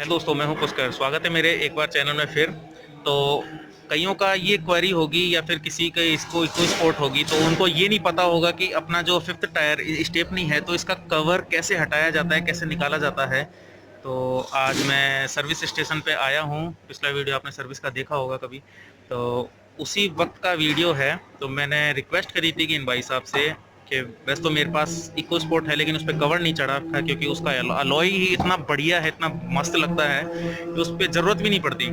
है दोस्तों, मैं हूं पुष्कर। स्वागत है मेरे एक बार चैनल में फिर। तो कईयों का ये क्वेरी होगी या फिर किसी का इसको इको स्पोर्ट होगी, तो उनको ये नहीं पता होगा कि अपना जो फिफ्थ टायर स्टेपनी है तो इसका कवर कैसे हटाया जाता है, कैसे निकाला जाता है। तो आज मैं सर्विस स्टेशन पे आया हूँ। पिछला वीडियो आपने सर्विस का देखा होगा कभी, तो उसी वक्त का वीडियो है। तो मैंने रिक्वेस्ट करी थी कि इन भाई साहब से कि वैसे तो मेरे पास इको स्पोर्ट है लेकिन उस पर कवर नहीं चढ़ा रखा, क्योंकि उसका अलॉय ही इतना बढ़िया है, इतना मस्त लगता है कि उस पर ज़रूरत भी नहीं पड़ती।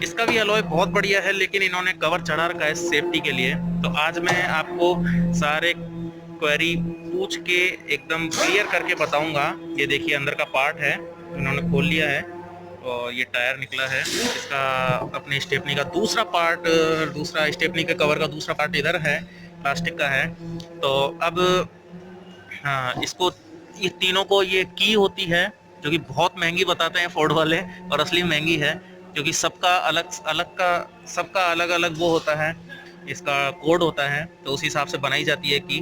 इसका भी अलॉय बहुत बढ़िया है लेकिन इन्होंने कवर चढ़ा रखा है सेफ्टी के लिए। तो आज मैं आपको सारे क्वेरी पूछ के एकदम क्लियर करके बताऊंगा। ये देखिए अंदर का पार्ट है, इन्होंने खोल लिया है और ये टायर निकला है। इसका अपने स्टेपनी का दूसरा पार्ट, दूसरा स्टेपनी के कवर का दूसरा पार्ट इधर है, प्लास्टिक का है। तो अब हाँ, इसको ये तीनों को ये की होती है, जो कि बहुत महंगी बताते हैं फोर्ड वाले, और असली महंगी है क्योंकि सबका अलग अलग का सबका अलग अलग वो होता है, इसका कोड होता है, तो उस हिसाब से बनाई जाती है की।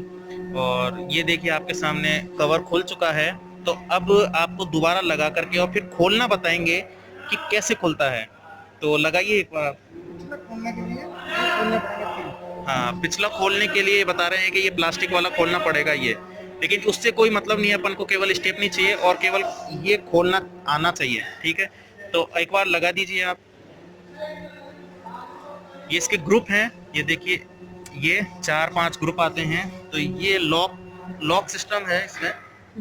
और ये देखिए आपके सामने कवर खुल चुका है। तो अब आपको दोबारा लगा करके और फिर खोलना बताएंगे कि कैसे खुलता है। तो लगाइए एक बार। खोलने के लिए खोलने पड़ेंगे तीन। हाँ, पिछला खोलने के लिए बता रहे हैं कि ये प्लास्टिक वाला खोलना पड़ेगा ये, लेकिन उससे कोई मतलब नहीं है, अपन को केवल स्टेपनी चाहिए और केवल ये खोलना आना चाहिए। ठीक है, तो एक बार लगा दीजिए आप। ये इसके ग्रुप हैं, ये देखिए, ये 4-5 ग्रुप आते हैं। तो ये लॉक लॉक सिस्टम है इसमें।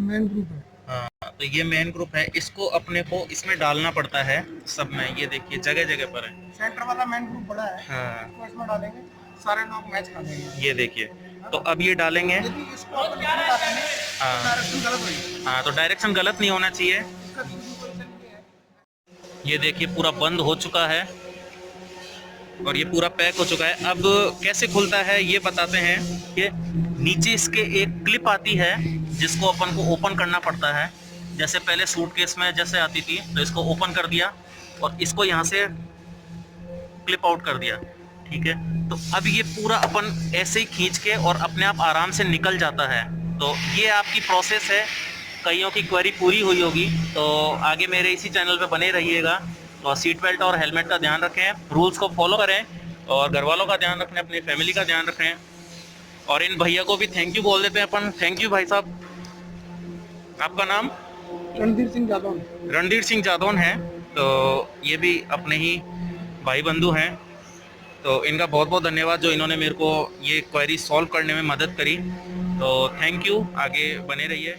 मेन ग्रुप है। हाँ, तो ये मेन ग्रुप है, इसको अपने को इसमें डालना पड़ता है सब में। ये देखिए जगह जगह पर है। सेंटर वाला मेन ग्रुप बड़ा है। हाँ, इसको इसमें डालेंगे, सारे लोग मैच कर देंगे। ये देखिए। तो अब ये डालेंगे। यदि इसको अपन इसमें डालेंगे तो हाँ डायरेक्शन गलत होगी। हाँ, तो डायरेक्शन गलत नहीं होना चाहिए। इसका दूसरी पोजीशन ये है। ये देखिए पूरा बंद हो चुका है और ये पूरा पैक हो चुका है। अब कैसे खुलता है ये बताते हैं कि नीचे इसके एक क्लिप आती है जिसको अपन को ओपन करना पड़ता है। जैसे पहले सूटकेस में जैसे आती थी, तो इसको ओपन कर दिया और इसको यहाँ से क्लिप आउट कर दिया। ठीक है, तो अब ये पूरा अपन ऐसे ही खींच के और अपने आप आराम से निकल जाता है। तो ये आपकी प्रोसेस है। कईयों की क्वेरी पूरी हुई होगी, तो आगे मेरे इसी चैनल पे बने रहिएगा। और सीट बेल्ट और हेलमेट का ध्यान रखें, रूल्स को फॉलो करें और घर वालों का ध्यान रखें, अपनी फैमिली का ध्यान रखें। और इन भैया को भी थैंक यू बोल देते हैं अपन। थैंक यू भाई साहब। आपका नाम? रणधीर सिंह यादव। रणधीर सिंह जादौन है। तो ये भी अपने ही भाई बंधु हैं। तो इनका बहुत बहुत धन्यवाद जो इन्होंने मेरे को ये क्वेरी सॉल्व करने में मदद करी। तो थैंक यू, आगे बने रहिए।